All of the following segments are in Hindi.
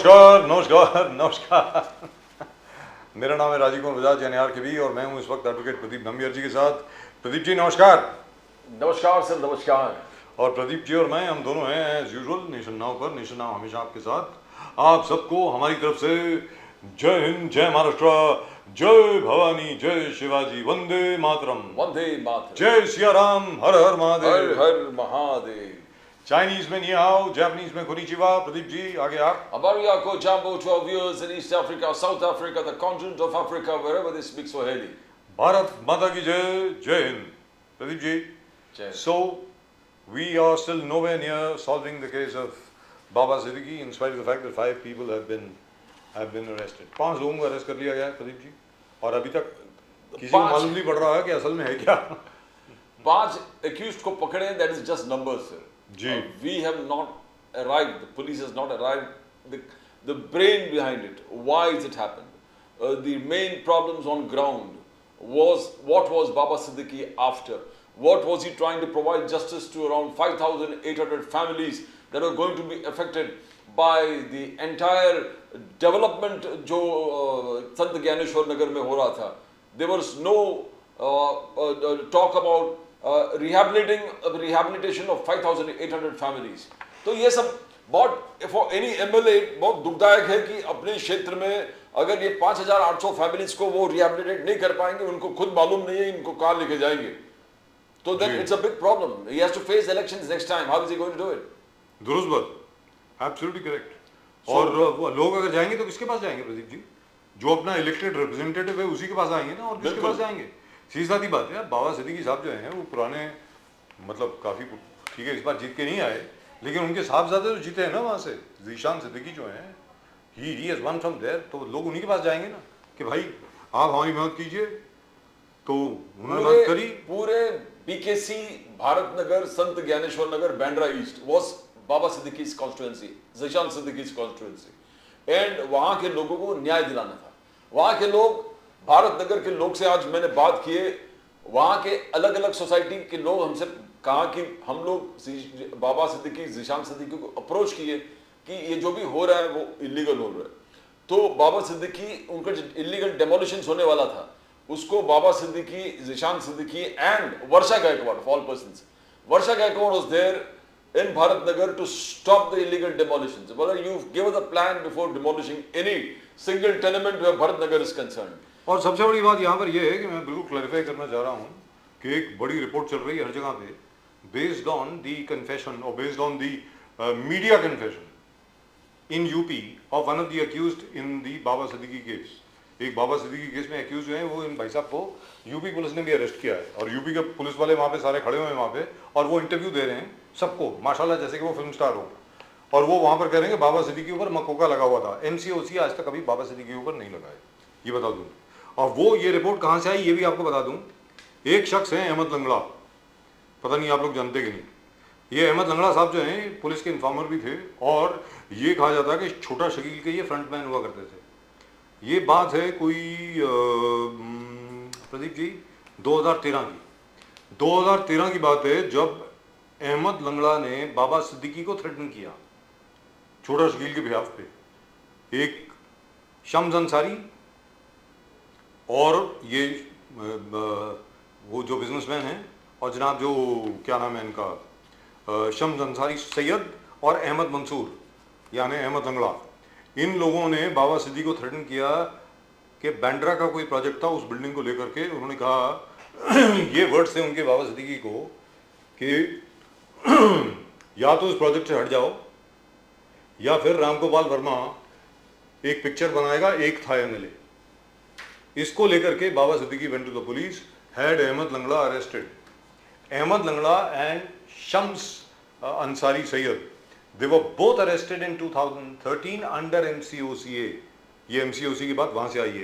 नमस्कार नमस्कार नमस्कार। मेरा नाम है राजीव कुमार बजाज यानी RKB और मैं हूं इस वक्त एडवोकेट प्रदीप नम्बियर जी के साथ। प्रदीप जी नमस्कार। नमस्कार सर, नमस्कार। और प्रदीप जी और मैं हम दोनों हैं एज यूजुअल नेशन नाउ पर। नेशन नाउ हमेशा आपके साथ। आप सबको हमारी तरफ से जय हिंद, जय महाराष्ट्र, जय भवानी, जय शिवाजी, वंदे मातरम। वंदे मातरम। जय सिया राम, हर हर हर महादेव। हर महादेव। चाइनीज में नी हाओ, जापानीज में कोनिचिवा। प्रदीप जी आगे आप। Abariako Jambo to our viewers in East Africa, South Africa, the continent of Africa, wherever they speak Swahili. Bharat माता की जय, जय Hind. Pradeep ji, Jai. so we are still nowhere near solving the case of Baba Siddiqui in spite of the fact that 5 people have been arrested. 5 लोगों को अरेस्ट कर लिया गया है प्रदीप जी, और अभी तक किसी को मालूम नहीं पड़ रहा है कि असल में है क्या। 5 accused को पकड़े, that is just numbers, sir. Ji. We have not arrived, the police has not arrived, the brain behind it, why is it happened? The main problems on ground was, what was Baba Siddiqui after? What was he trying to provide justice to around 5,800 families that are going to be affected by the entire development जो संत ज्ञानेश्वर नगर में हो रहा था? There was no talk about rehabilitation of 5,800 families. तो ये सब बहुत for any MLA बहुत दुखदायक है कि अपने क्षेत्र में अगर ये 5,800 फैमिलीज को वो रिहेबिलिटेट नहीं कर पाएंगे, उनको खुद मालूम नहीं है इनको कहाँ लेके जाएंगे, तो then it's a big problem. He has to face elections next time. How is he going to do it? दुरुस्त बात, एब्सोल्युटली करेक्ट। और वो लोग अगर जाएंगे तो किसके पास जाएंगे प्रदीप जी? जो अपना इलेक्टेड रिप्रेजेंटेटिव है उसी के पास आएंगे ना, और किसके पास जाएंगे? सीधी सादी बात है। बाबा सिद्दीकी साहब जो हैं वो पुराने मतलब काफ़ी ठीक है, इस बार जीत के नहीं आए, लेकिन उनके साहबजादे तो जीते हैं ना वहाँ से। ज़ीशान सिद्दीकी जो हैं, he has one from there, तो लोग उन्हीं के पास जाएंगे ना कि भाई आप हमारी मदद कीजिए। तो उन्होंने मदद करी। पूरे BKC, Bharat Nagar, Sant Dnyaneshwar Nagar, Bandra East was Baba Siddiqui's constituency, Zeeshan Siddiqui's constituency, and वहाँ के लोगों को न्याय दिलाना था। वहाँ के लोग, भारत नगर के लोग से आज मैंने बात किए, वहाँ के अलग अलग सोसाइटी के लोग हमसे कहा कि हम लोग बाबा सिद्दीकी, ज़ीशान सिद्दीकी को अप्रोच किए कि ये जो भी हो रहा है वो इलीगल हो रहा है। तो बाबा सिद्दीकी, उनका जो इलीगल डेमोलिशन होने वाला था उसको Baba Siddiqui, Zeeshan Siddiqui and Varsha Gaikwad, of all persons, Varsha Gaikwad was there in Bharat Nagar to stop the illegal demolitions. Whether you give us a plan before demolishing any single tenement where Bharat Nagar is concerned. और सबसे बड़ी बात यहाँ पर यह है कि मैं बिल्कुल क्लैरिफाई करना चाह रहा हूँ कि एक बड़ी रिपोर्ट चल रही है हर जगह पे, बेस्ड ऑन दी कन्फेशन और based on the media confession in UP of one of the accused in the Baba Siddiqui case. एक बाबा सिद्दीकी केस में अक्यूज जो है वो इन भाई साहब को यूपी पुलिस ने भी अरेस्ट किया है, और यूपी के पुलिस वाले वहाँ पे सारे खड़े हुए हैं वहाँ पे, और वो इंटरव्यू दे रहे हैं सबको माशाल्लाह जैसे कि वो फिल्म स्टार हो, और वो वहाँ पर कह रहे हैं कि बाबा सिद्दीकी के ऊपर मकोका लगा हुआ था। MCOC आज तक कभी बाबा सिद्दीकी के ऊपर नहीं लगा है, ये बता दूँ। और वो ये रिपोर्ट कहाँ से आई ये भी आपको बता दूँ। एक शख्स है अहमद लंगड़ा, पता नहीं आप लोग जानते कि नहीं। ये अहमद लंगड़ा साहब जो हैं पुलिस के इन्फॉर्मर भी थे, और ये कहा जाता है कि छोटा शकील के ये फ्रंटमैन हुआ करते थे। ये बात है कोई प्रदीप जी 2013 की बात है, जब अहमद लंगड़ा ने बाबा सिद्दीकी को थ्रेटन किया छोटा शकील के बिहाफ पे। एक शम्स अंसारी और ये वो जो बिजनेसमैन हैं, और जनाब जो क्या नाम है इनका, शम्स अंसारी सैयद और अहमद मंसूर यानी अहमद लंगड़ा, इन लोगों ने बाबा सिद्दीकी को थ्रेटन किया कि बैंड्रा का कोई प्रोजेक्ट था उस बिल्डिंग को लेकर के। उन्होंने कहा ये वर्ड्स थे उनके बाबा सिद्दीकी को कि या तो इस प्रोजेक्ट से हट जाओ या फिर रामगोपाल वर्मा एक पिक्चर बनाएगा, एक था MLA। इसको लेकर के Baba Siddiqui went to the police, had Ahmed Langda arrested. Ahmed Langda and Shams Ansari Syed, they were both arrested in 2013 under MCOCA। ये MCOC की बात वहां से आई है।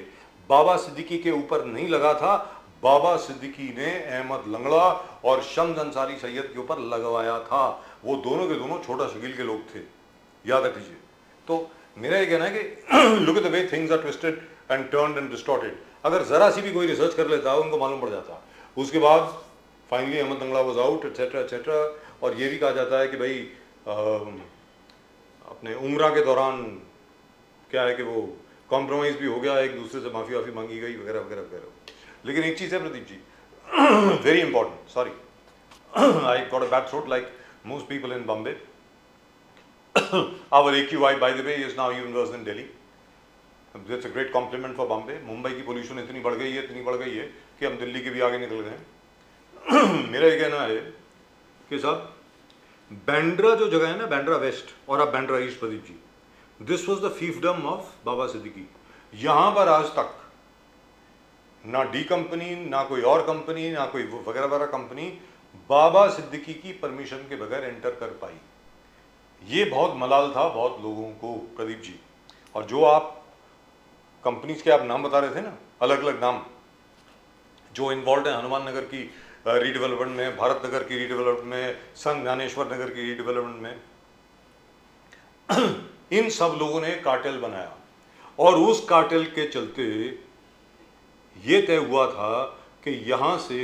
बाबा सिद्दीकी के ऊपर नहीं लगा था, बाबा सिद्दीकी ने अहमद लंगड़ा और शम्स अंसारी सैयद के ऊपर लगवाया था। वो दोनों के दोनों छोटा शकील के लोग थे, याद रख लीजिए। तो मेरा ये कहना है कि look at the way things are twisted and turned and distorted. अगर जरा सी भी कोई रिसर्च कर लेता उनको मालूम पड़ जाता। उसके बाद फाइनली अहमद लंगड़ा वाज आउट एटसेट्रा एटसेट्रा। और ये भी कहा जाता है कि भाई अपने उम्रा के दौरान क्या है कि वो कॉम्प्रोमाइज़ भी हो गया, एक दूसरे से माफ़ी वाफ़ी मांगी गई वगैरह वगैरह वगैरह। लेकिन एक चीज़ है Pradeep ji, very important, sorry I got a bad throat like most people in Bombay. Our AQI, by the way, is now even worse than Delhi. That's a great compliment for Bombay. Mumbai की पोल्यूशन इतनी बढ़ गई है कि हम दिल्ली के भी आगे निकल गए हैं। मेरा ये कहना है कि साहब बैंड्रा जो जगह है ना, बैंड्रा वेस्ट और अब Bandra east Pradeep ji, this was the fiefdom of Baba Siddiqui. यहाँ पर आज तक ना डी कंपनी, ना कोई और कंपनी, ना कोई वगैरह वगैरह कंपनी बाबा सिद्दीकी की परमिशन के बगैर एंटर कर पाई। ये बहुत मलाल था बहुत लोगों को प्रदीप जी। और जो आप कंपनीज के आप नाम बता रहे थे ना, अलग अलग नाम जो इन्वॉल्व है, हनुमान नगर की रीडेवलपमेंट में, भारत नगर की रीडेवलपमेंट में, संत ज्ञानेश्वर नगर की रीडेवलपमेंट में, इन सब लोगों ने कार्टेल बनाया और उस कार्टेल के चलते ये तय हुआ था कि यहाँ से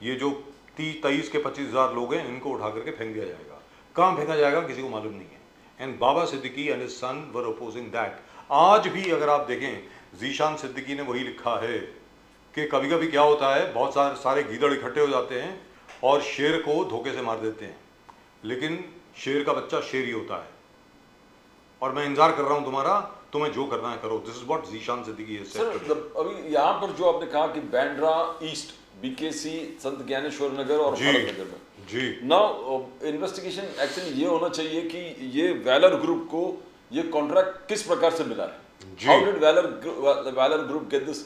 ये जो 23 के 25,000 लोग हैं इनको उठा करके फेंक दिया जाएगा। कहाँ फेंका जाएगा किसी को मालूम नहीं है। And Baba Siddiqui and his son were opposing that. आज भी अगर आप देखें, जीशान सिद्दीकी ने वही लिखा है कि कभी कभी क्या होता है, बहुत सारे गीदड़ इकट्ठे हो जाते हैं और शेर को धोखे से मार देते हैं, लेकिन शेर का बच्चा शेर ही होता है। और मैं इंतजार कर रहा हूं तुम्हारा, तुम्हें जो करना है करो। This is what Zeeshan Siddiqui is said. Sir अभी यहाँ पर जो आपने कहा कि बैंड्रा ईस्ट, बीकेसी, संत ज्ञानेश्वर नगर और भारत नगर में जी नाउ इन्वेस्टिगेशन एक्चुअली ये होना चाहिए कि ये वैलर ग्रुप को ये कॉन्ट्रैक्ट किस प्रकार से मिला है। How did Valor group get this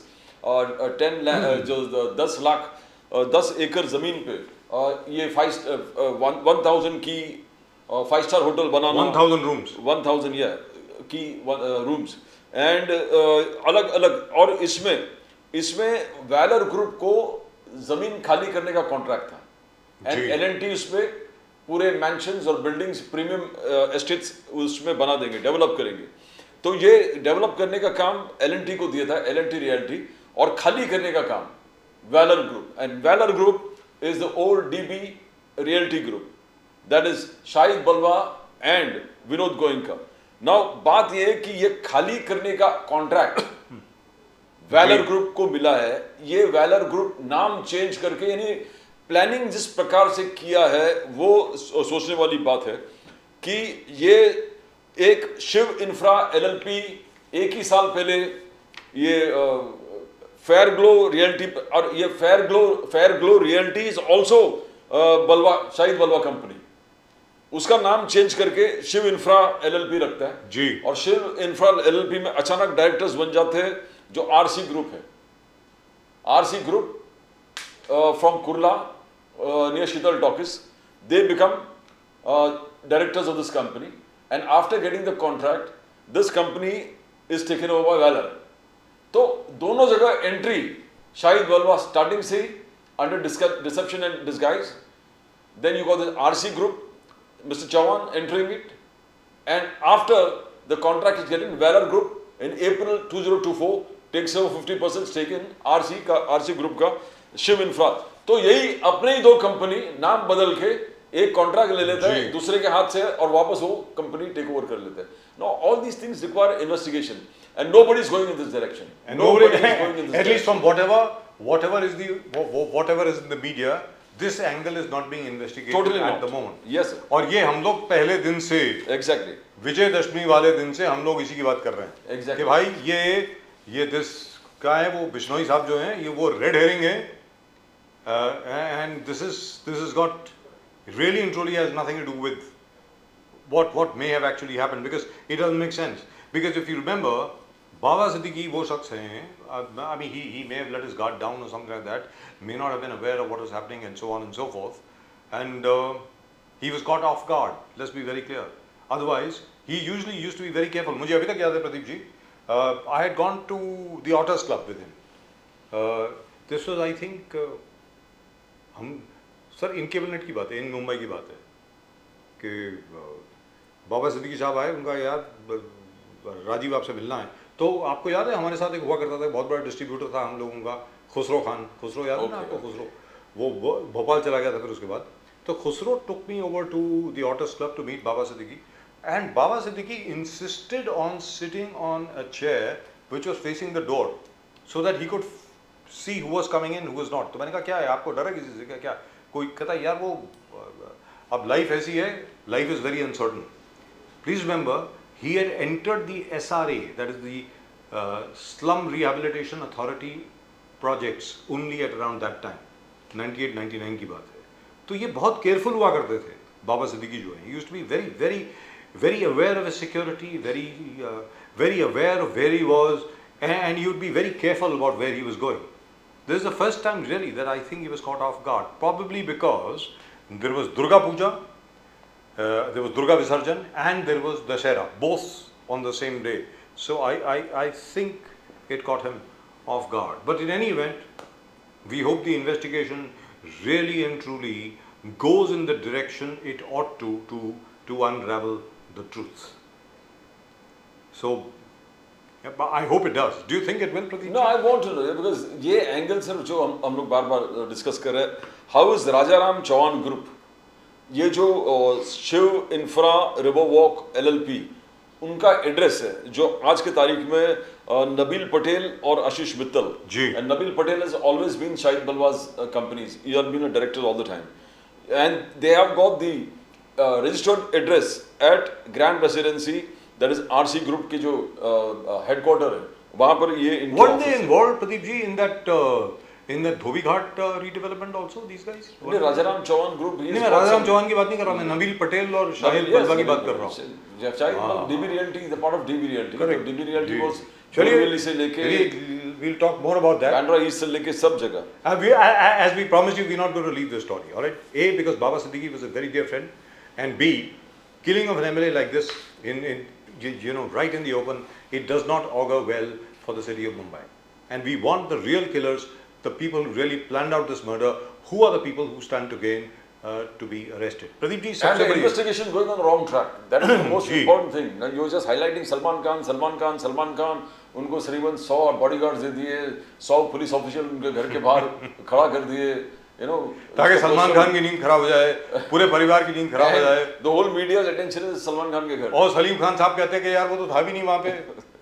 10 lakh 10 एकड़ जमीन पे ये 1000 की 5 स्टार होटल बनाना, 1000 रूम्स, 1000 की रूम्स एंड अलग अलग। और इसमें वैलर ग्रुप को जमीन खाली करने का कॉन्ट्रैक्ट था एंड L&T उसमें पूरे मैंशंस और बिल्डिंग्स, प्रीमियम एस्टेट्स उसमें बना देंगे, डेवलप करेंगे। तो ये डेवलप करने का काम L&T को दिया था, L&T रियल्टी, और खाली करने का काम Valor group. And Valor group is the old DB realty group, that is Shahid Balwa and Vinod Goenka. Now बात यह है कि ये खाली करने का कॉन्ट्रैक्ट वैलर ग्रुप को मिला है। ये वैलर ग्रुप नाम चेंज करके, यानी प्लानिंग जिस प्रकार से किया है वो सोचने वाली बात है कि ये एक शिव इंफ्रा LLP एक ही साल पहले ये फेयर ग्लो रियल्टी, और ये fair glow realty is also Shahid बलवा कंपनी, उसका नाम चेंज करके शिव इंफ्रा LLP रखता है जी। और शिव इंफ्रा LLP में अचानक डायरेक्टर्स बन जाते हैं जो RC ग्रुप है। RC group from Kurla near Shital Talkies, they become directors of this company, and after getting the contract, this company is taken over by Valor. तो दोनों जगह एंट्री शाहिद बलवा स्टार्टिंग से under deception and disguise. Then you got the RC group, Mr. Chavan entering it, and after the contract is getting, Valor group in April 2024 takes over 50% stake in RC group का शिव इंफ्रा। तो यही अपने ही दो कंपनी नाम बदल के एक कॉन्ट्रैक्ट ले लेते हैं दूसरे के हाथ से और वापस वो कंपनी टेक ओवर कर लेते हैं। Now all these things require investigation and nobody is going in this direction. And nobody is going in this at least from whatever is in the media, this angle is not being investigated Totally at not. the moment. Yes sir. और ये हम लोग पहले दिन से, Exactly. विजयदशमी वाले दिन से हम लोग इसी की बात कर रहे हैं। Exactly. कि भाई ये दिस क्या है, वो बिश्नोई साहब जो हैं, ये वो रेड हेरिंग है। And this is got really and truly has nothing to do with what may have actually happened, because it doesn't make sense. Because if you remember, Baba Siddiqui वो शख्स हैं, I mean he may have let his guard down or something like that, may not have been aware of what was happening and so on and so forth, and he was caught off guard. Let's be very clear. Otherwise, he usually used to be very careful. मुझे अभी तक याद है प्रदीप जी, I had gone to the Otters Club with him. This was I think हम सर इन केबलनेट की बात है, इन मुंबई की बात है कि बाबा सिद्दीकी साहब आए, उनका यार राजीव आपसे मिलना है। तो आपको याद है हमारे साथ एक हुआ करता था, बहुत बड़ा डिस्ट्रीब्यूटर था हम लोगों का, खुसरो खान, खुसरो याद है ना आपको? खुसरो वो भोपाल चला गया था फिर उसके बाद। तो Khusro took me over to the authors club to meet Baba Siddiqui. And Baba Siddiqui insisted on sitting on a chair which was facing the door so that he could see who was coming in, who was not. तो मैंने कहा क्या है, आपको डर है किसी से? क्या कोई कहता यार वो अब लाइफ ऐसी है, life is very uncertain. Please remember, he had entered the SRA, that is the Slum Rehabilitation Authority projects only at around that time, 98-99 की बात है. तो ये बहुत केयरफुल हुआ करते थे बाबा सिद्दीकी जो है. He used to be very aware of his security, very aware of where he was, and he would be very careful about where he was going. This is the first time really that I think he was caught off guard, probably because there was Durga Puja, there was Durga Visarjan, and there was Dashera, both on the same day. So I think it caught him off guard. But in any event, we hope the investigation really and truly goes in the direction it ought to unravel the truth. So, yeah, but I hope it does. Do you think it will, Pradeep? No, I want to know because ये एंगल सर जो हम लोग बार बार डिस्कस कर रहे हैं. How is Rajaram Chauhan group, ये जो Shiv infra river walk LLP, उनका एड्रेस है जो आज के तारीख में नबील पटेल और Ashish Mittal ji. And Nabil Patel has always been Shahid Balwa's companies, he has been a director all the time, and they have got the registered address at Grand Residency, that is RC Group की जो headquarter है, वहाँ पर ये इनके Weren't office they है. involved, Pradeep ji, in that Dhobi Ghat redevelopment also? These guys? नहीं, राजाराम चौहान ग्रुप नहीं, मैं राजाराम चौहान की बात नहीं कर रहा, मैं नबील पटेल और शाहिद बलवा की बात कर रहा हूँ. Shahid DB Realty, the part of DB Realty. Correct. DB Realty ji. was चलिए, बोरीवली से लेके we'll talk more about that. Bandra east से लेके सब जगह. As we promised you, we're not going to leave this story, all right? A, because Baba Siddiqui was a very dear friend, and B, killing of an MLA like this, right in the open, it does not augur well for the city of Mumbai. And we want the real killers, the people who really planned out this murder, who are the people who stand to gain, to be arrested. Pradeep ji, And the investigation going on the wrong track. That is the most ji. important thing. Now you were just highlighting Salman Khan. उनको करीबन 100 बॉडीगार्ड्स दे दिए, 100 पुलिस ऑफिशियल उनके घर के बाहर खड़ा कर दिए, ताकि सलमान खान की नींद खराब हो जाए, पूरे परिवार की नींद खराब हो जाए. The whole media's attention is Salman Khan के घर. और सलीम खान साहब कहते हैं कि यार वो तो था भी नहीं वहाँ पे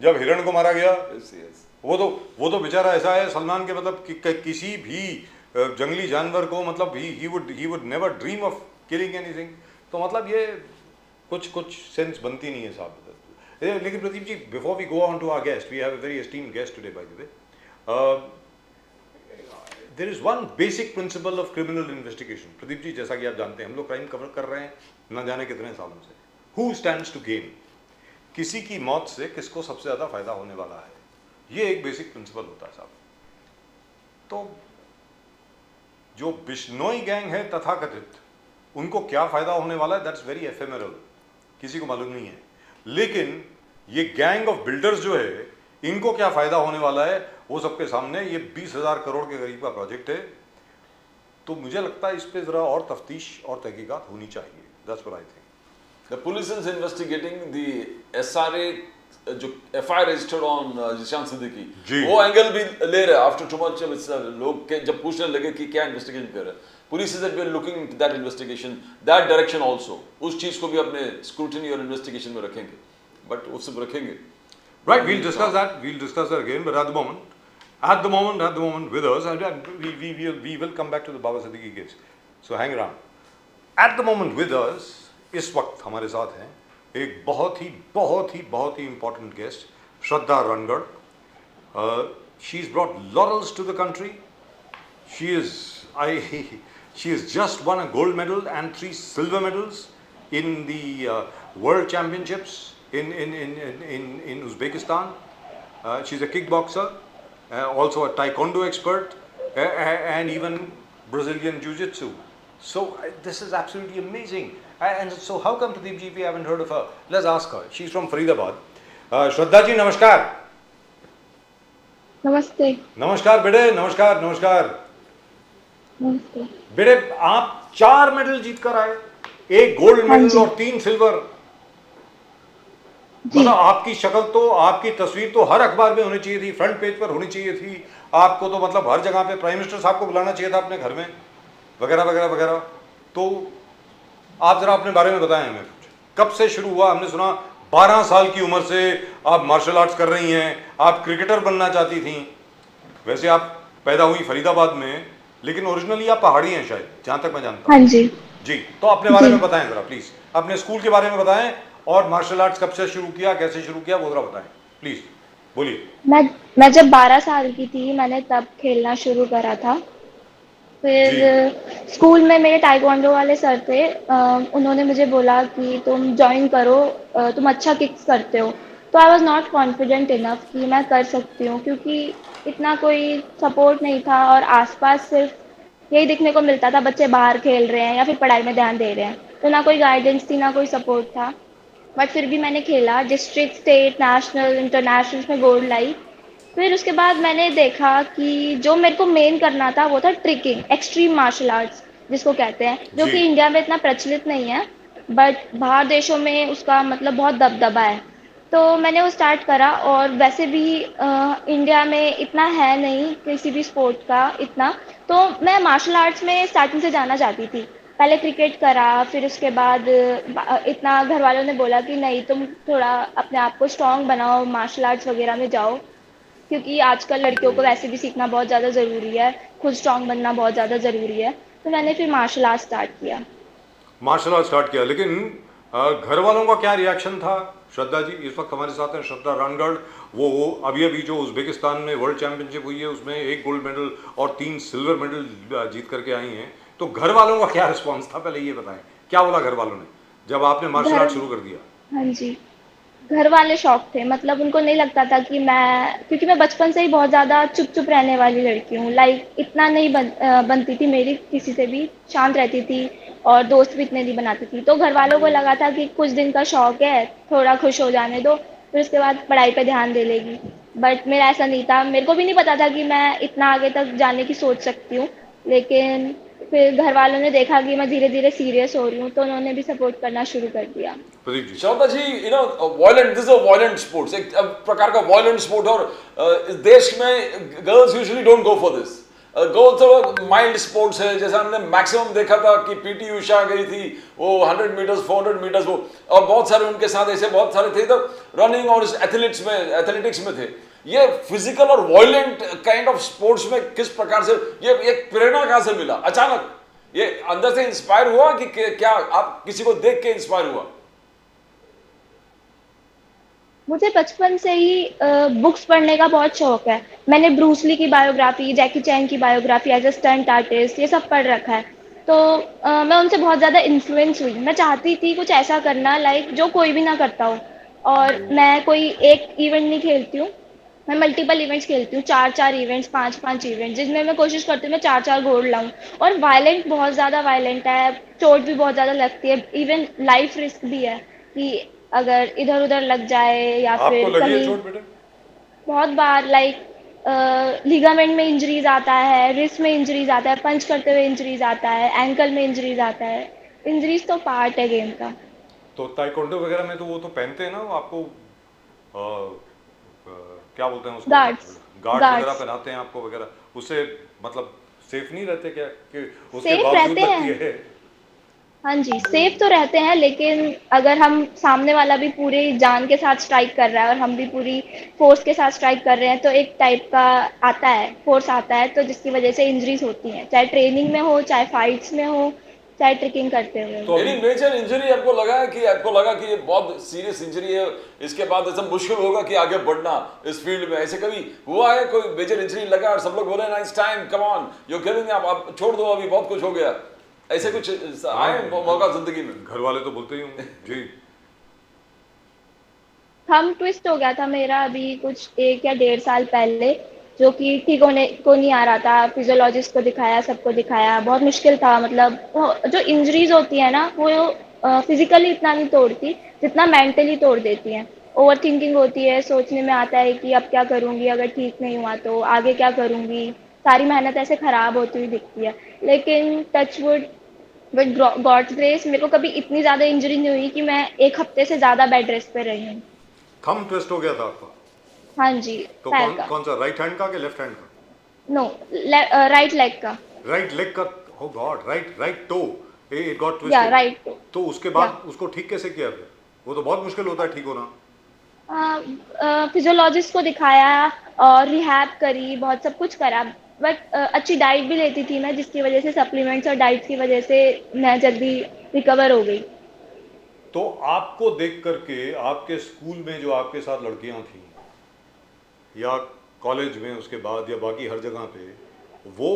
जब हिरण को मारा गया. Yes. वो तो बेचारा ऐसा है सलमान के, मतलब किसी भी जंगली जानवर को, मतलब he would never dream of killing anything. तो मतलब ये कुछ सेंस बनती नहीं है साहब. लेकिन Pradeep ji, before we go on to our guest, we have a very esteemed guest today, by the way. There is one basic principle of criminal investigation. Pradeep ji, जैसा कि आप जानते हैं, हम लोग क्राइम कवर कर रहे हैं न जाने कितने सालों से. Who stands to gain? किसी की मौत से किसको सबसे ज़्यादा फायदा होने वाला है, ये एक बेसिक प्रिंसिपल होता है साहब. तो जो बिश्नोई गैंग है तथाकथित, उनको क्या फायदा होने वाला है, दैट्स वेरी एफेमेरल, किसी को मालूम नहीं है. लेकिन ये गैंग ऑफ बिल्डर्स जो है, इनको क्या फायदा होने वाला है वो सबके सामने. ये 20,000 करोड़ के करीब का प्रोजेक्ट है. तो मुझे लगता है इस पे जरा और तफ्तीश और तहकीकात होनी चाहिए. That's what I think. The police is investigating the SRA जो FIR registered on Zeeshan Siddique, वो एंगल भी ले रहे हैं. आफ्टर टू मच लोग के जब पूछने लगे कि क्या इन्वेस्टिगेशन कर रहे हैं, police is been looking into that investigation, that direction also. उस चीज को भी अपने स्क्रूटिनी और इन्वेस्टिगेशन में रखेंगे, बट उससे रखेंगे. Right, we'll discuss that again, but at the moment with us, and we will come back to the Baba Siddiqui case, so hang around. At the moment with us, इस वक्त हमारे साथ हैं एक बहुत ही important guest, Shraddha Rangar. She's brought laurels to the country. She has just won a gold medal and 3 silver medals in the World Championships in Uzbekistan. She's a kickboxer, also a taekwondo expert, and even Brazilian jiu-jitsu. So this is absolutely amazing. And so how come, Pradeep ji, we haven't heard of her? Let's ask her. She's from Faridabad. Shraddha ji, namaskar. नमस्ते. नमस्कार बेटे, नमस्कार. नमस्ते. बेटे, आप 4 मेडल जीत कर आए, 1 गोल्ड मेडल और 3 सिल्वर. मतलब आपकी शक्ल तो, आपकी तस्वीर तो हर अखबार में होनी चाहिए थी, फ्रंट पेज पर होनी चाहिए थी. आपको तो मतलब हर जगह पे प्राइम मिनिस्टर साहब को बुलाना चाहिए था अपने घर में, वगैरह वगैरह वगैरह. तो आप जरा अपने बारे में बताएं हमें कुछ. कब से शुरू हुआ? हमने सुना 12 साल की उम्र से आप मार्शल आर्ट्स कर रही हैं, आप क्रिकेटर बनना चाहती थी। वैसे आप पैदा हुई फरीदाबाद में, लेकिन ओरिजिनली आप पहाड़ी हैं शायद, जहां तक मैं जानता हाँ हूँ। जी। जी, तो अपने बारे जी। में बताएं जरा प्लीज, अपने स्कूल के बारे में बताएं, और मार्शल आर्ट्स कब से शुरू किया, कैसे शुरू किया, वो जरा बताएं प्लीज, बोलिए। मैं जब 12 साल की थी मैंने तब खेलना शुरू करा था। जी फिर स्कूल में मेरे ताइक्वांडो वाले सर थे, उन्होंने मुझे बोला कि तुम ज्वाइन करो, तुम अच्छा किक्स करते हो। तो I was not confident enough कि मैं कर सकती हूँ, क्योंकि इतना कोई सपोर्ट नहीं था और आसपास सिर्फ यही देखने को मिलता था, बच्चे बाहर खेल रहे हैं या फिर पढ़ाई में ध्यान दे रहे हैं। तो ना कोई गाइडेंस थी, ना कोई सपोर्ट था। बट फिर भी मैंने खेला, डिस्ट्रिक्ट, स्टेट, नेशनल, इंटरनेशनल में गोल्ड लाई। फिर उसके बाद मैंने देखा कि जो मेरे को मेन करना था वो था ट्रिकिंग, एक्सट्रीम मार्शल आर्ट्स जिसको कहते हैं, जो जी कि इंडिया में इतना प्रचलित नहीं है, बट बाहर देशों में उसका मतलब बहुत दबदबा है। तो मैंने वो स्टार्ट करा, और वैसे भी इंडिया में इतना है नहीं किसी भी स्पोर्ट का इतना। तो मैं मार्शल आर्ट्स में स्टार्टिंग से जाना चाहती थी। पहले क्रिकेट करा, फिर उसके बाद इतना घर वालों ने बोला कि नहीं, तुम थोड़ा अपने आप को स्ट्रांग बनाओ, मार्शल आर्ट्स वगैरह में जाओ, क्योंकि आजकल लड़कियों को वैसे भी सीखना बहुत ज़्यादा ज़रूरी है, खुद स्ट्रांग बनना बहुत ज़्यादा ज़रूरी है। तो मैंने फिर मार्शल आर्ट स्टार्ट किया। मार्शल आर्ट स्टार्ट किया, लेकिन घर वालों का क्या रिएक्शन था? श्रद्धा जी इस वक्त हमारे साथ हैं, श्रद्धा रानगढ़। वो अभी अभी जो उज्बेकिस्तान में वर्ल्ड चैंपियनशिप हुई है उसमें 1 गोल्ड मेडल और 3 सिल्वर मेडल जीत करके आई हैं। तो घर वालों का क्या रिस्पॉन्स था, पहले ये बताएं, क्या बोला घर वालों ने जब आपने मार्शल घर आर्ट शुरू कर दिया? हाँ जी, घर वाले शौक थे, मतलब उनको नहीं लगता था कि मैं, क्योंकि मैं बचपन से ही बहुत ज़्यादा चुप चुप रहने वाली लड़की हूँ, लाइक इतना नहीं बनती थी मेरी किसी से भी, शांत रहती थी और दोस्त भी इतने नहीं बनाती थी। तो घर वालों को लगा था कि कुछ दिन का शौक है, थोड़ा खुश हो जाने दो, फिर उसके बाद पढ़ाई पे ध्यान दे लेगी। बट मेरा ऐसा नहीं था, मेरे को भी नहीं पता था कि मैं इतना आगे तक जाने की सोच सकती हूँ। लेकिन फिर घर वालों ने देखा कि मैं धीरे धीरे सीरियस हो रही हूँ, तो उन्होंने भी सपोर्ट करना शुरू कर दिया। Pradeep ji. Shraddha ji, violent, this is a violent sports, एक प्रकार का वायलेंट स्पोर्ट, और इस देश में girls usually don't go for this. Girls तो माइल्ड स्पोर्ट्स है, जैसा हमने मैक्सिमम देखा था कि पीटी उषा गई थी, वो 100 मीटर्स 400 मीटर्स वो, और बहुत सारे उनके साथ ऐसे बहुत सारे थे, तो रनिंग और एथलेटिक्स में थे। ये फिजिकल और वायलेंट काइंड ऑफ स्पोर्ट्स में किस प्रकार से ये एक प्रेरणा कहां से मिला? अचानक ये अंदर से इंस्पायर हुआ कि क्या आप किसी को देख के इंस्पायर हुआ? मुझे बचपन से ही बुक्स पढ़ने का बहुत शौक है। मैंने ब्रूस ली की बायोग्राफी, जैकी चैन की biography as a stunt artist, ये सब पढ़ रखा है। तो मैं उनसे बहुत ज़्यादा इन्फ्लुएंस हुई। मैं चाहती थी कुछ ऐसा करना, लाइक जो कोई भी ना करता हो। और मैं कोई एक इवेंट नहीं खेलती हूँ, मैं मल्टीपल इवेंट्स खेलती हूँ, 4-4 इवेंट्स, 5-5 इवेंट्स, जिसमें मैं कोशिश करती हूँ मैं 4-4 गोल्ड लाऊं। और वायलेंट, बहुत ज़्यादा वायलेंट है, चोट भी बहुत ज़्यादा लगती है, इवन लाइफ रिस्क भी है कि अगर इधर उधर लग जाए या आपको फिर लगी है कहीं। चोट बेटे? बहुत बार, लाइक लिगामेंट में इंजरीज आता है, रिस्ट में इंजरीज आता है, पंच करते हुए इंजरीज आता है, एंकल में इंजरीज आता है। इंजरीज तो पार्ट है गेम का। तो ताइक्वांडो वगैरह में तो वो तो पहनते हैं ना, वो आपको क्या बोलते हैं उसको, गार्ड्स। गार्ड्स वगैरह गार्ड्स पहनाते हैं आपको वगैरह, उससे मतलब सेफ नहीं रहते क्या कि उसके सेफ बावजूद रहते लगती हैं। है? हाँ जी, सेफ तो रहते हैं, लेकिन अगर हम, सामने वाला भी पूरी जान के साथ स्ट्राइक कर रहा है और हम भी पूरी फोर्स के साथ स्ट्राइक कर रहे हैं, तो एक टाइप का आता है, फोर्स आता है, तो जिसकी वजह से इंजरीज होती हैं, चाहे ट्रेनिंग में हो, चाहे फाइट्स में हो, चाहे ट्रिकिंग करते हुए तो हो। एनी मेजर इंजरी आपको लगा है कि आपको लगा कि ये बहुत सीरियस इंजरी है, इसके बाद ऐसा मुश्किल होगा कि आगे बढ़ना इस फील्ड में? ऐसे कभी हुआ है कोई मेजर इंजरी लगा और सब लोग बोले ना it's time, come on, you giving up, आप छोड़ दो, अभी बहुत कुछ हो गया, ऐसे कुछ आए मौका जिंदगी में? घर वाले तो बोलते ही होंगे जी। थंब ट्विस्ट हो गया था मेरा अभी कुछ 1 या 1.5 साल पहले, जो कि ठीक होने को नहीं आ रहा था। फिजियोलॉजिस्ट को दिखाया, सबको दिखाया, बहुत मुश्किल था। मतलब जो इंजरीज होती है ना, वो फिजिकली इतना नहीं तोड़ती जितना मेंटली तोड़ देती हैं। ओवर थिंकिंग होती है, सोचने में आता है कि अब क्या करूँगी, अगर ठीक नहीं हुआ तो आगे क्या करूँगी, सारी मेहनत ऐसे ख़राब होती हुई दिखती है। लेकिन touch wood, with God's grace, मेरे को कभी इतनी ज़्यादा इंजरी नहीं हुई कि मैं 1 हफ्ते से ज़्यादा बेड रेस्ट पे रही हूँ। थंब ट्विस्ट हो गया था आपका? हाँ जी, तो पैर का। कौन सा, राइट हैंड का कि लेफ्ट हैंड का? नो, राइट लेग का। राइट लेग का? Oh God, right right toe, it got ya twisted. Right. तो उसके बाद उसको ठीक कैसे किया फिर? वो तो बहुत मुश्किल होता है ठीक होना। फिजियोलॉजिस्ट को दिखाया और रिहैब करी, बहुत सब कुछ करा, बट अच्छी डाइट भी लेती थी मैं, जिसकी वजह से सप्लीमेंट्स और डाइट की वजह से मैं जल्दी रिकवर हो गई। तो आपको देख करके आपके स्कूल में जो आपके साथ लड़कियां थी या कॉलेज में उसके बाद या बाकी हर जगह पे, वो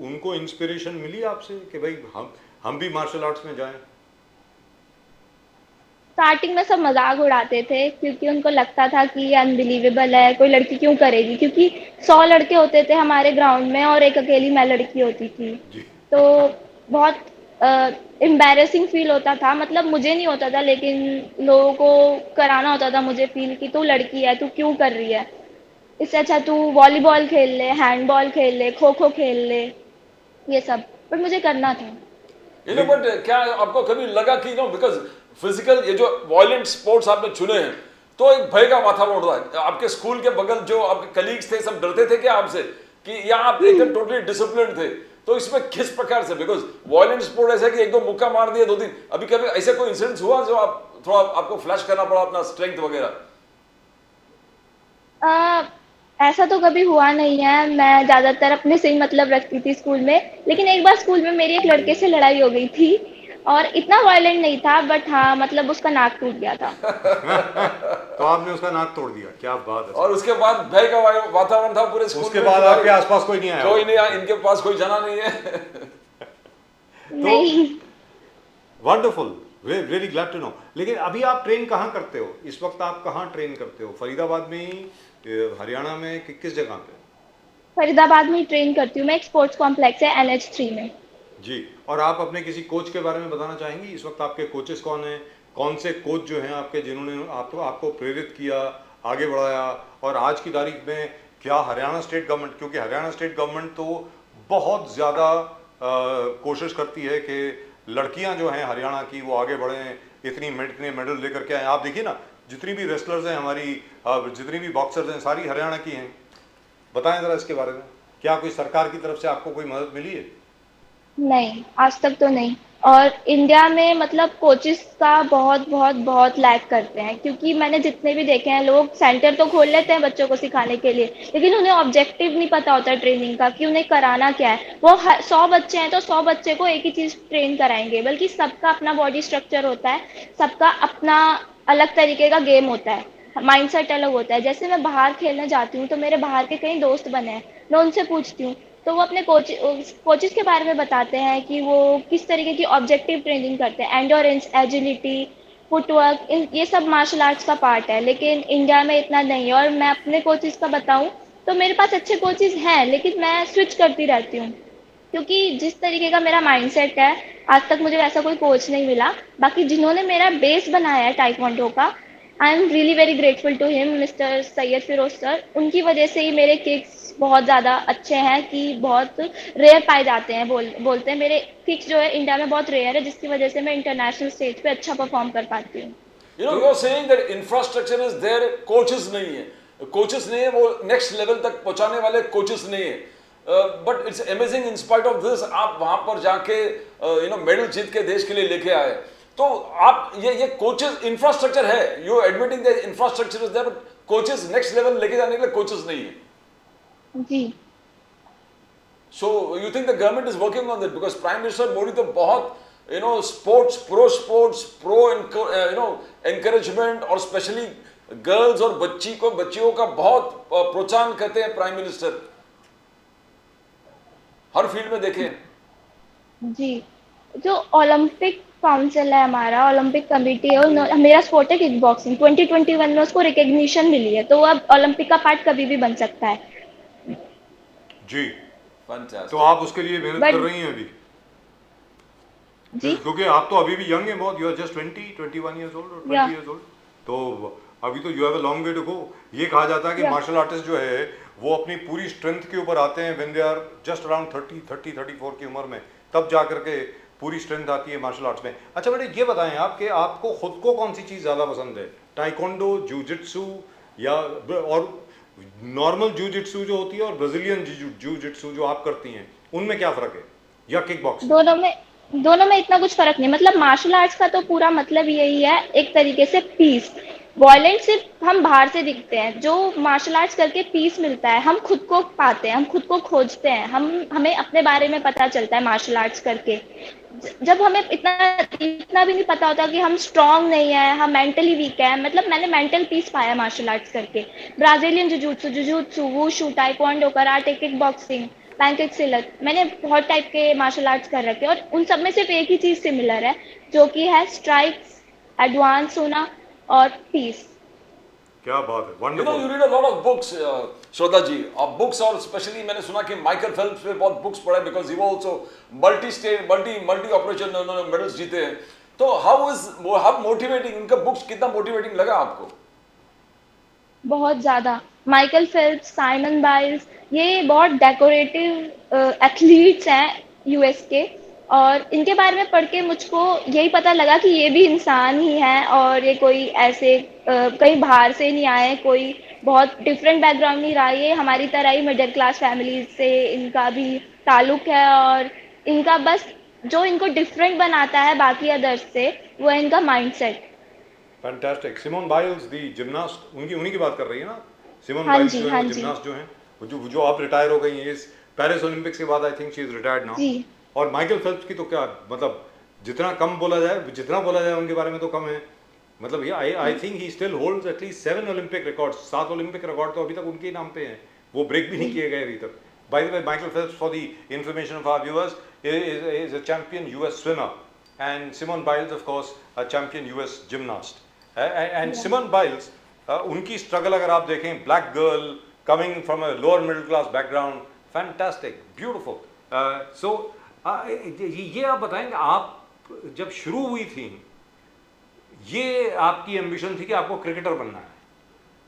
उनको इंस्पिरेशन मिली आपसे कि भाई हम भी मार्शल आर्ट्स में जाएं? स्टार्टिंग में सब मजाक उड़ाते थे क्योंकि उनको लगता था कि ये अनबिलीवेबल है, कोई लड़की क्यों करेगी, क्योंकि 100 लड़के होते थे हमारे ग्राउंड में और एक अकेली मैं लड़की होती थी। जी। तो बहुत एम्बैरेसिंग फील होता था, मतलब मुझे नहीं होता था लेकिन लोगों को कराना होता था मुझे फील कि तू लड़की है, तू क्यों कर रही है, इससे अच्छा तू वॉलीबॉल खेल ले, हैंडबॉल खेल ले, खो खो खेल ले, ये सब, बट मुझे करना था। बट क्या आपको कभी लगा कि बिकॉज फिजिकल ये जो वायलेंट स्पोर्ट्स आपने चुने हैं, तो एक भय का वातावरण होता है? आपके स्कूल के बगल जो आपके कलीग्स थे सब डरते थे क्या आपसे, कि या आप एकदम टोटली डिसिप्लिन थे? तो इसमें किस प्रकार से, बिकॉज वायलेंट स्पोर्ट ऐसा कि एक दो मुक्का मार दिया 2 दिन, अभी कभी ऐसा कोई इंसिडेंट हुआ जो आप थोड़ा आपको फ्लैश करना पड़ा अपना स्ट्रेंथ वगैरह? अ, ऐसा तो कभी हुआ नहीं है, मैं ज़्यादातर अपने से ही मतलब रखती थी स्कूल में, लेकिन एक बार स्कूल में मेरी एक लड़के से लड़ाई हो गई थी और इतना वायलेंट नहीं था, बट हाँ मतलब उसका नाक टूट गया था। तो आपने उसका नाक तोड़ दिया? क्या बात है। और उसके बाद भय का वातावरण था पूरे स्कूल उसके में बाद कि आपके भाई, आसपास कोई नहीं आया? कोई नहीं आया, इनके पास कोई जाना नहीं है। नहीं। Wonderful, really glad to know. लेकिन अभी आप ट्रेन कहाँ करते हो इस वक्त? आप कहाँ ट्रेन करते हो? फरीदाबाद में ही, हरियाणा में, किस जगह पे? फरीदाबाद में ही ट्रेन करती हूँ मैं, एक स्पोर्ट्स कॉम्प्लेक्स है NH3 में। जी। और आप अपने किसी कोच के बारे में बताना चाहेंगी? इस वक्त आपके कोचेस कौन हैं? कौन से कोच जो हैं आपके, जिन्होंने आपको प्रेरित किया, आगे बढ़ाया? और आज की तारीख में क्या हरियाणा स्टेट गवर्नमेंट, क्योंकि हरियाणा स्टेट गवर्नमेंट तो बहुत ज़्यादा कोशिश करती है कि लड़कियां जो हैं हरियाणा की वो आगे बढ़ें, इतने मेडल लेकर के आए। आप देखिए ना, जितनी भी रेसलर्स हैं हमारी, जितनी भी बॉक्सर्स हैं, सारी हरियाणा की हैं। बताएं ज़रा इसके बारे में, क्या कोई सरकार की तरफ से आपको कोई मदद मिली है? नहीं, आज तक तो नहीं। और इंडिया में मतलब कोचिस का बहुत बहुत बहुत लैक करते हैं, क्योंकि मैंने जितने भी देखे हैं, लोग सेंटर तो खोल लेते हैं बच्चों को सिखाने के लिए, लेकिन उन्हें ऑब्जेक्टिव नहीं पता होता ट्रेनिंग का कि उन्हें कराना क्या है। वो 100 बच्चे हैं तो 100 बच्चे को एक ही चीज़ ट्रेन कराएंगे, बल्कि सबका अपना बॉडी स्ट्रक्चर होता है, सबका अपना अलग तरीके का गेम होता है, माइंडसेट अलग होता है। जैसे मैं बाहर खेलने जाती हूँ तो मेरे बाहर के कई दोस्त बने हैं, मैं उनसे पूछती हूँ तो वो अपने कोचेस के बारे में बताते हैं कि वो किस तरीके की ऑब्जेक्टिव ट्रेनिंग करते हैं, एंडोरेंस, एजिलिटी, फुटवर्क, ये सब मार्शल आर्ट्स का पार्ट है, लेकिन इंडिया में इतना नहीं है। और मैं अपने कोचेस का बताऊं तो मेरे पास अच्छे कोचेस हैं, लेकिन मैं स्विच करती रहती हूँ, क्योंकि जिस तरीके का मेरा माइंडसेट है, आज तक मुझे वैसा कोई कोच नहीं मिला। बाकी जिन्होंने मेरा बेस बनाया है टाइक्वांडो का, I am really very grateful to him, mister Syed Firoz sir. उनकी वजह से ही मेरे किक्स बहुत ज़्यादा अच्छे हैं, कि बहुत रेयर पाए जाते हैं, बोलते हैं मेरे किक्स जो है इंडिया में बहुत रेयर है, जिसकी वजह से मैं इंटरनेशनल स्टेज पे अच्छा परफॉर्म कर पाती हूँ। You are saying that infrastructure is there, coaches नहीं है, कोचेस नहीं है, वो नेक्स्ट लेवल तक पहुंचाने वाले कोचेस नहीं है। But it's amazing, in spite of this आप वहां पर जाके मेडल जीत के देश के लिए लेके आए। तो आप ये कोचेस, इंफ्रास्ट्रक्चर है, you admitting that infrastructure is there, but coaches next level लेके जाने के लिए कोचेस नहीं है। जी। So you think the government is working on that? Because Prime Minister Modi तो बहुत स्पोर्ट्स, प्रो encouragement और स्पेशली गर्ल्स और बच्चियों का बहुत प्रोत्साहन करते हैं प्राइम मिनिस्टर, हर फील्ड में देखें। जी, जो ओलंपिक काउंसिल है हमारा, ओलंपिक कमेटी है, मेरा स्पोर्ट है किक बॉक्सिंग, 2021 में उसको रिकग्निशन मिली है, तो अब ओलंपिक का पार्ट कभी भी बन सकता है। जी। Fantastic. तो आप उसके लिए मेहनत कर रही हैं अभी? जी। क्योंकि आप तो अभी भी यंग हैं बहुत, you are just 21 years old और 20 ईयर्स ओल्ड, तो अभी तो you have a long way to go. ये कहा जाता है कि मार्शल आर्टिस्ट जो है वो अपनी पूरी स्ट्रेंथ के ऊपर आते हैं when they are just around 34 की उम्र में, तब जा करके पूरी स्ट्रेंथ आती है मार्शल आर्ट्स में। अच्छा बेटे, ये बताएं आप कि आपको खुद को कौन सी चीज़ ज़्यादा पसंद है, टाइकोंडो, जूजिट्सू, या और नॉर्मल जूजिट्सू जो होती है और ब्राजीलियन जूजिट्सू जो आप करती हैं, उनमें क्या फ़र्क है, या किक बॉक्सिंग? दोनों में इतना कुछ फर्क नहीं, मतलब मार्शल आर्ट्स का तो पूरा मतलब यही है एक तरीके से पीस। वॉयलेंट सिर्फ हम बाहर से दिखते हैं, जो मार्शल आर्ट्स करके पीस मिलता है, हम खुद को पाते हैं, हम खुद को खोजते हैं, हमें अपने बारे में पता चलता है मार्शल आर्ट्स करके। जब हमें इतना इतना भी नहीं पता होता कि हम स्ट्रांग नहीं है, हम मेंटली वीक है, मतलब मैंने मेंटल पीस पाया मार्शल आर्ट्स करके। Brazilian jujutsu, jujutsu, wushu, taekwondo, karate, kick boxing, pencak silat, मैंने बहुत टाइप के मार्शल आर्ट्स कर रखे हैं और उन सब में सिर्फ एक ही चीज सिमिलर है, जो कि है स्ट्राइक्स, एडवांस होना और पीस। क्या बात है, You know, you wonderful. read a lot of books, Shraddha ji, और बुक्स, और स्पेशली मैंने सुना कि माइकल फेल्प्स पे बहुत बुक्स पढ़े, बिकॉज ही वो also multi state multi operation उन्होंने मेडल्स जीते हैं। तो हाउ मोटिवेटिंग, उनका बुक्स कितना मोटिवेटिंग लगा आपको? बहुत ज़्यादा। माइकल फेल्प्स, साइमन बाइल्स, ये बहुत डेकोरेटिव एथलीट्स हैं यूएस के, और इनके बारे में पढ़ के मुझको यही पता लगा कि ये भी इंसान ही हैं और ये कोई ऐसे कहीं बाहर से नहीं आए, कोई बहुत डिफरेंट बैकग्राउंड नहीं रहा, ये हमारी तरह ही मिडिल क्लास फैमिली से इनका भी ताल्लुक है, और इनका बस जो इनको डिफरेंट बनाता है बाकी अदर्स से, वो है इनका माइंडसेट। फैंटास्टिक। सिमोन बाइल्स दी जिमनास्ट, उनकी उन्हीं की बात कर रही है ना? सिमोन हाँ बाइल्स जी, जो है हाँ वो जी। जिमनास्ट जो हैं, वो जो अब रिटायर हो गई हैं इस पेरिस ओलंपिक्स के बाद, I think she is retired now. जी। और माइकल फेल्प्स की तो क्या मतलब, जितना कम बोला जाए, जितना बोला जाए उनके बारे में तो कम है। मतलब ये I think he still holds at least 7 Olympic records, 7 Olympic record तो अभी तक उनके ही नाम पे हैं, वो ब्रेक भी नहीं किए गए अभी तक। By the way, Michael Phelps, for the information of our viewers, is a champion US swimmer, and Simone Biles, of course, a champion US gymnast. And Simone Biles, उनकी स्ट्रगल अगर आप देखें, black girl coming from a lower middle class background, fantastic, beautiful. So ये आप बताएंगे, आप जब शुरू हुई थी, ये आपकी एम्बिशन थी कि आपको क्रिकेटर बनना है,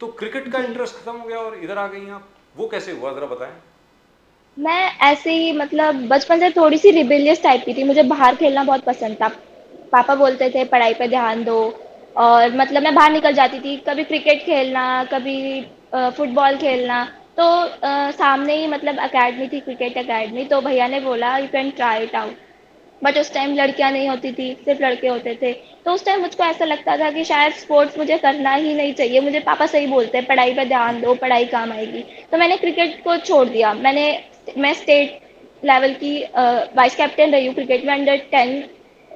तो क्रिकेट का इंटरेस्ट खत्म हो गया और इधर आ गई आप, वो कैसे हुआ, जरा बताएं। मैं ऐसे ही, मतलब बचपन से थोड़ी सी रिबेलियस टाइप की थी, मुझे बाहर खेलना बहुत पसंद था। पापा बोलते थे पढ़ाई पे ध्यान दो, और मतलब मैं बाहर निकल जाती थी, कभी क्रिकेट खेलना, कभी फुटबॉल खेलना। तो सामने ही मतलब एकेडमी थी, क्रिकेट एकेडमी, तो भैया ने बोला you can try it out. But उस टाइम लड़कियां नहीं होती थी, सिर्फ लड़के होते थे। तो उस टाइम मुझको ऐसा लगता था कि शायद स्पोर्ट्स मुझे करना ही नहीं चाहिए, मुझे पापा सही बोलते हैं पढ़ाई पर ध्यान दो, पढ़ाई काम आएगी। तो मैंने क्रिकेट को छोड़ दिया। मैं स्टेट लेवल की वाइस कैप्टन रही हूँ क्रिकेट में, अंडर 10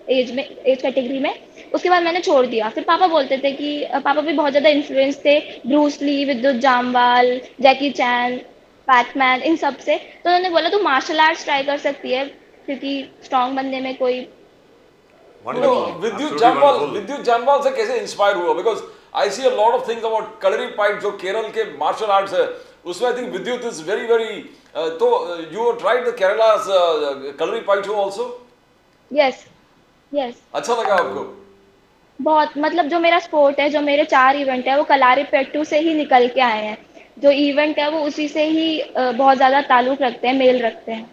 एज कैटेगरी में। उसके बाद मैंने छोड़ दिया। फिर पापा बोलते थे कि पापा भी बहुत ज़्यादा इन्फ्लुएंस थे ब्रूस ली, विद्युत जामवाल, जैकी चैन, पैकमैन, इन सब से। तो उन्होंने बोला तू मार्शल आर्ट्स ट्राई कर सकती है, क्योंकि स्ट्रांग बनने में कोई You वो know, नहीं है। Absolutely wonderful. विद्युत जामवाल से कैसे इंस्पायर हुआ? Because I see a lot of things about kalari fight, जो केरल के मार्शल आर्ट्स है, उसमें I think Vidyut is very very, तो you tried the Kerala's kalari fight show also? Yes, yes. अच्छा लगा आपको? बहुत, मतलब जो मेरा स्पोर्ट है, जो मेरे 4 इवेंट है, वो कलारीपेट्टू से ही निकल के आए हैं। जो इवेंट है वो उसी से ही बहुत ज़्यादा ताल्लुक रखते हैं, मेल रखते हैं।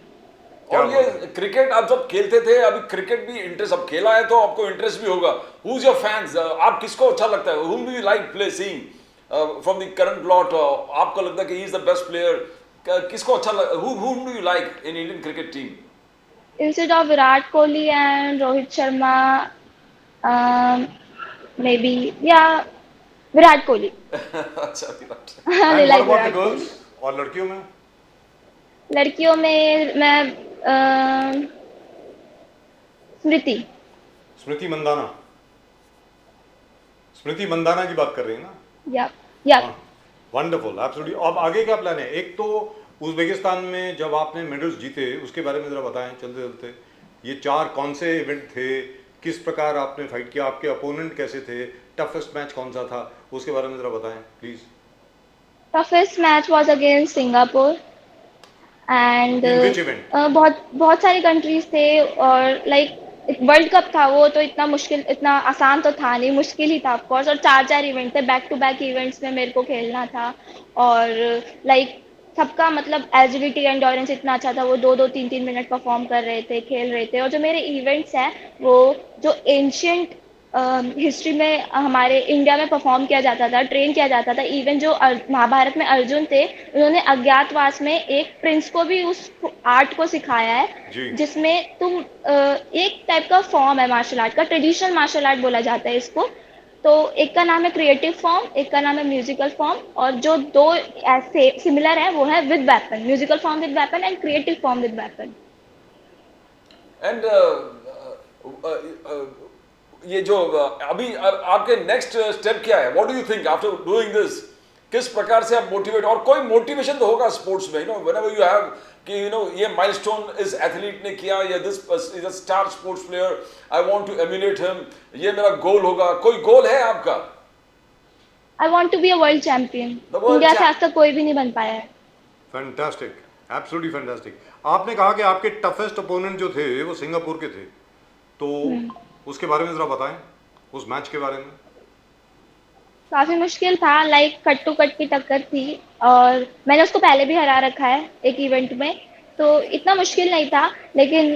क्या और ये बात है। क्रिकेट आप जब खेलते थे, अभी क्रिकेट भी इंटरेस्ट, अब खेला है तो आपको इंटरेस्ट भी होगा। Who is your fans? आप किसको अच्छा लगता है? Whom do you like play seeing from the current lot? आपको लगता है कि he is the best player? किसको अच्छा whom do you like in Indian cricket team? Instead of Virat Kohli and Rohit Sharma, maybe, या विराट कोहली। अच्छा, Virat. I and what like about the Virat Kohli. Girls, और लड़कियों में? लड़कियों में मैं स्मृति। स्मृति मंदाना, स्मृति मंदाना की बात कर रही है ना? या या हाँ, वंडरफुल, एब्सोल्युटली। अब आगे क्या प्लान है? एक तो उज़्बेकिस्तान में जब आपने मेडल्स जीते, उसके बारे में ज़रा बताएं चलते चलते। ये 4 कौन से इवेंट थे, किस प्रकार आपने फाइट किया, आपके अपोनेंट कैसे थे, टफेस्ट मैच कौन सा था, उसके बारे में ज़रा बताएं please. Toughest match was against Singapore and in which event? बहुत बहुत सारी कंट्रीज थे, और लाइक वर्ल्ड कप था वो, तो इतना मुश्किल, इतना आसान तो था नहीं, मुश्किल ही था ऑफ कोर्स। और 4 इवेंट थे, बैक टू बैक इवेंट्स में मेरे को खेलना था। और लाइक सबका मतलब एजिलिटी, एंडोरेंस इतना अच्छा था, वो 2-2 3-3 मिनट परफॉर्म कर रहे थे, खेल रहे थे। और जो मेरे इवेंट्स हैं, वो जो एंशियंट हिस्ट्री में हमारे इंडिया में परफॉर्म किया जाता था, ट्रेन किया जाता था। इवन जो महाभारत में अर्जुन थे, उन्होंने अज्ञातवास में एक प्रिंस को भी उस आर्ट को सिखाया है, जी। जिसमें तुम एक टाइप का फॉर्म है मार्शल आर्ट का, ट्रेडिशनल मार्शल आर्ट बोला जाता है इसको। तो एक का नाम है क्रिएटिव फॉर्म, एक का नाम है म्यूजिकल फॉर्म, और जो दो ऐसे सिमिलर है वो है with weapon, musical form with weapon and creative form with weapon. And ये जो अभी आपके नेक्स्ट स्टेप क्या है? What do you think after doing this? किस प्रकार से आप मोटिवेट, और कोई मोटिवेशन तो होगा स्पोर्ट्स में, you know, whenever you have कि यू नो ये माइलस्टोन इस एथलीट ने किया, या this is a star sports player, I want to emulate him, ये मेरा गोल होगा, कोई गोल है आपका? I want to be a world champion. The world India से champ- आज तक कोई भी नहीं बन पाया है। Fantastic, absolutely fantastic. आपने कहा कि आपके टफेस्ट ओपोनेंट जो थे वो सिंगापुर के थे, तो उसके बारे में जरा बताएं, उस मैच के बारे में। काफी मुश्किल था, लाइक कट टू कट की टक्कर थी, और मैंने उसको पहले भी हरा रखा है एक इवेंट में, तो इतना मुश्किल नहीं था। लेकिन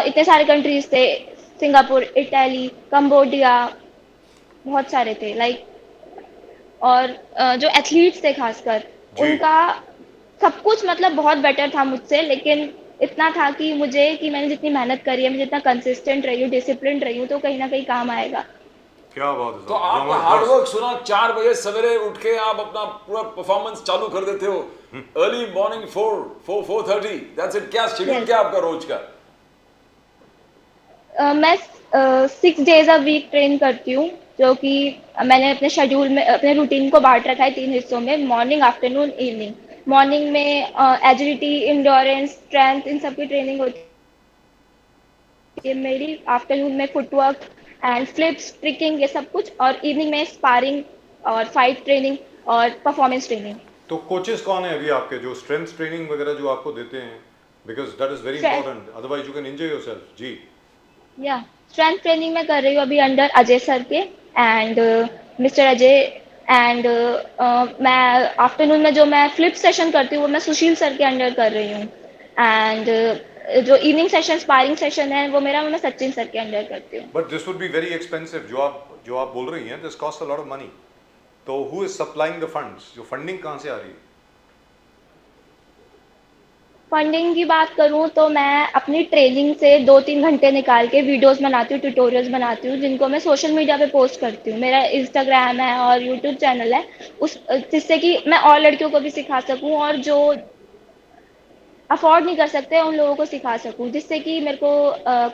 इतने सारे कंट्रीज थे, सिंगापुर, इटली, कंबोडिया, बहुत सारे थे लाइक। और जो एथलीट्स थे खासकर, जी। उनका सब कुछ मतलब बहुत बेटर था मुझसे, लेकिन इतना था कि मैंने जितनी मेहनत करी है, मैं जितना कंसिस्टेंट रही हूँ, डिसिप्लिन रही हूँ, तो कहीं ना कहीं काम आएगा। क्या बात है तो साहब, आपका जबरदस्त। हार्डवर्क सुना, 4 बजे सवेरे उठ के आप अपना पूरा परफॉर्मेंस चालू कर देते हो, अर्ली मॉर्निंग 4:30, दैट्स इट। क्या शेड्यूल Yes. क्या आपका रोज का? मैं 6 days अ वीक ट्रेन करती हूँ, जो कि मैंने अपने शेड्यूल में, अपने रूटीन को बांट रखा है 3 हिस्सों में, मॉर्निंग, आफ्टरनून, इवनिंग। मॉर्निंग में एजिलिटी, इंड्योरेंस, स्ट्रेंथ, इन सब की ट्रेनिंग होती है मेरी। आफ्टरनून में फुटवर्क एंड फ्लिप्स, ट्रिकिंग, ये सब कुछ। और इवनिंग में स्पारिंग और फाइट ट्रेनिंग और परफॉर्मेंस ट्रेनिंग। तो कोचेस कौन है अभी आपके जो स्ट्रेंथ ट्रेनिंग वगैरह जो आपको देते हैं, because that is very Strength- important, otherwise you can enjoy yourself. जी। या स्ट्रेंथ ट्रेनिंग मैं कर रही हूँ अभी अंडर अजय सर के, एंड मिस्टर अजय। एंड मैं आफ्टरनून में जो मैं फ्लिप सेशन करती हूँ, वो मैं सुशील सर के अंडर कर रही हूँ। एंड जो इवनिंग सेशन, स्पारिंग सेशन है, वो मैं सचिन सर के अंडर करती हूँ। But this would be very expensive, जो आप बोल रही हैं, this cost a lot of money. तो who is supplying the funds, जो फंडिंग कहाँ से आ रही है? फंडिंग की बात करूँ तो मैं अपनी ट्रेनिंग से 2-3 घंटे निकाल के वीडियोस बनाती हूँ, ट्यूटोरियल्स बनाती हूँ, जिनको मैं सोशल मीडिया पे पोस्ट करती हूँ। मेरा इंस्टाग्राम है और यूट्यूब चैनल है, उस जिससे कि मैं और लड़कियों को भी सिखा सकूँ, और जो अफोर्ड नहीं कर सकते उन लोगों को सिखा सकूँ, जिससे कि मेरे को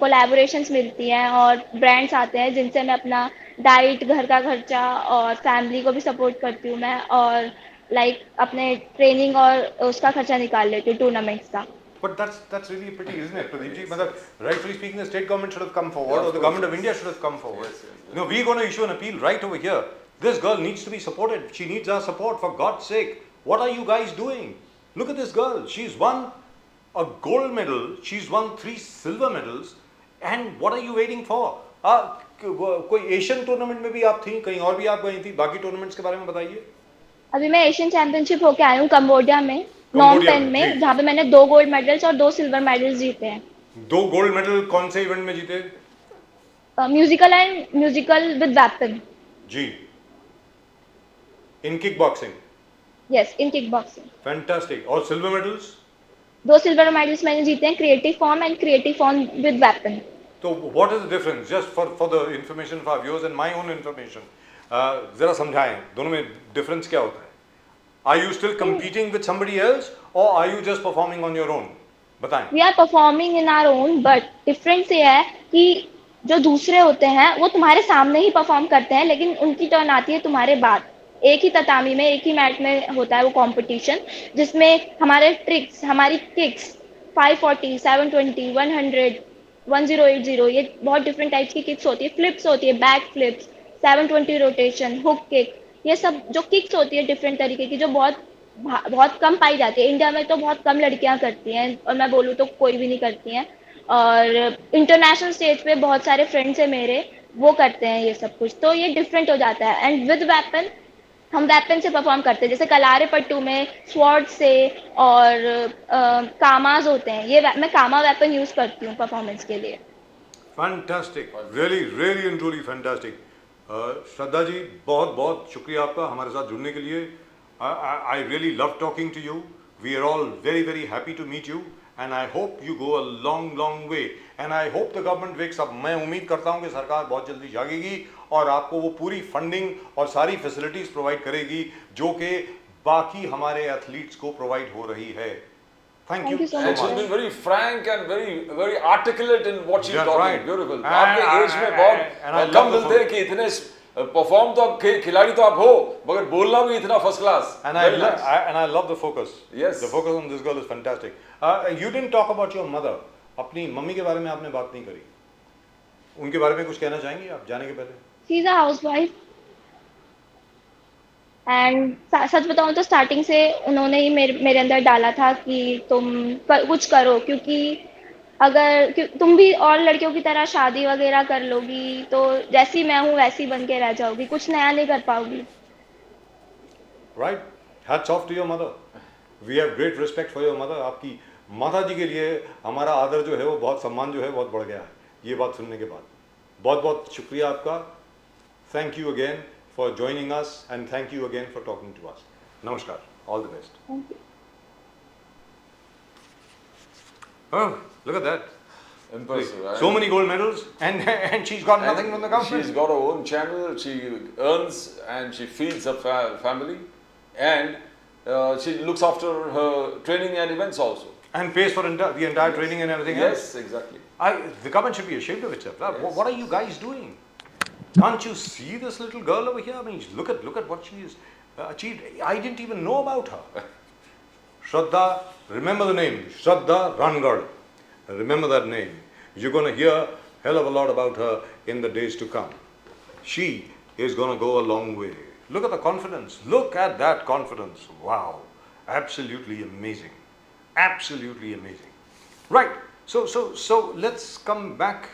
कोलैबोरेशंस मिलती हैं और ब्रांड्स आते हैं, जिनसे मैं अपना डाइट, घर का खर्चा और फैमिली को भी सपोर्ट करती हूँ मैं, और लाइक अपने ट्रेनिंग और उसका खर्चा निकाल लेती हूँ, टूर्नामेंट्स का। But that's really pretty, isn't it, Pradeep ji? मतलब, rightfully speaking, the state government should have come forward, or the government of India should have come forward. You know, we're going to issue an appeal right over here. This girl needs to be supported. She needs our support, for God's sake. What are you guys doing? Look at this girl. She's won a gold medal. She's won 3 silver medals. And what are you waiting for? कोई एशियन टूर्नामेंट में भी आप थी, कहीं और भी आप गई थी? बाकी टूर्नामेंट्स के बारे में बताइए। अभी मैं एशियन चैंपियनशिप होके आई हूँ कंबोडिया में, नॉम कंबोडिया पेन में, में, जी। जहाँ पे मैंने 2 गोल्ड मेडल्स और 2 सिल्वर मेडल्स जीते हैं। 2 गोल्ड मेडल कौन से इवेंट में जीते? Musical with weapon. जी। In kick boxing. Yes, in kick boxing. Fantastic. और सिल्वर मेडल्स? 2 सिल्वर मेडल्स मैंने जीते हैं, creative form and creative form with weapon. तो what is the difference, just for the information of our viewers and my own information, जरा समझाएं दोनों में डिफरेंस क्या होता है? Are you still competing with somebody else, और are you just performing on your own? बताएं। We are performing in our own, but difference ये है कि जो दूसरे होते हैं वो तुम्हारे सामने ही परफॉर्म करते हैं, लेकिन उनकी टर्न आती है तुम्हारे बाद। एक ही ततामी में, एक ही मैट में होता है वो कंपटीशन, जिसमें हमारे ट्रिक्स, हमारी किक्स 540, 720, 100, 1080, ये बहुत डिफरेंट टाइप्स की किक्स होती है। फ्लिप्स होती है, back flips, 720 rotation, hook kick, ये सब जो किक्स होती है डिफरेंट तरीके की, जो बहुत कम पाई जाती है। इंडिया में तो बहुत कम लड़कियां करती हैं, और मैं बोलूँ तो कोई भी नहीं करती हैं। और इंटरनेशनल स्टेज पे बहुत सारे फ्रेंड्स हैं मेरे, वो करते हैं ये सब कुछ, तो ये डिफरेंट हो जाता है। एंड विद वेपन, हम वेपन से परफॉर्म करते हैं, जैसे कलारे पट्टू में स्वॉर्ड से, और कामाज होते हैं, ये मैं कामा वेपन यूज करती हूँ परफॉर्मेंस के लिए। Fantastic, really really and truly fantastic. Shraddha ji, बहुत बहुत शुक्रिया आपका हमारे साथ जुड़ने के लिए. I really love talking to you. We are all very very happy to meet you and I hope you go a long long way and I hope the government wakes up. मैं उम्मीद करता हूं कि सरकार बहुत जल्दी जागेगी और आपको वो पूरी फंडिंग और सारी फैसिलिटीज प्रोवाइड करेगी जो कि बाकी हमारे एथलीट्स को प्रोवाइड हो रही है. Thank you so And she's much. been very frank and very articulate in what she's That's talking. right. Beautiful. And आपके एज में I बहुत love कम the मिलते हैं कि इतने परफॉर्म तो आप खिलाड़ी तो आप हो मगर बोलना भी इतना first class. And I love the focus. Yes. The focus on this girl is fantastic. You didn't talk about your mother. अपनी मम्मी के बारे में आपने बात नहीं करी. उनके बारे में कुछ कहना चाहेंगी आप जाने के पहले? She is a housewife and such बताऊं तो स्टार्टिंग से उन्होंने ही मेरे अंदर डाला था कि तुम कुछ करो, क्योंकि तुम भी और लड़कियों की तरह शादी वगैरह कर लोगी तो जैसी मैं हूँ वैसी बन के रह जाओगी, कुछ नया नहीं कर पाओगी. Right. Hats off to your mother. We have great respect for your mother. आपकी माता जी के लिए हमारा आदर जो है वो बहुत सम्मान जो है बहुत बढ़ गया है ये बात सुनने के बाद. बहुत बहुत शुक्रिया आपका. Thank you again for joining us and thank you again for talking to us. Namaskar. All the best. Thank you. Oh, look at that. Impressive. So many gold medals and she's got nothing from the government. She's got her own channel. She earns and she feeds her family, and she looks after her training and events also. And pays for the entire training and everything else. Yes, exactly. The government should be ashamed of itself. Yes. What are you guys doing? Can't you see this little girl over here? I mean, look at what she has achieved. I didn't even know about her. Shraddha, remember the name, Shraddha Rangar. Remember that name. You're going to hear hell of a lot about her in the days to come. She is going to go a long way. Look at the confidence. Look at that confidence. Wow. Absolutely amazing. Absolutely amazing. Right. So let's come back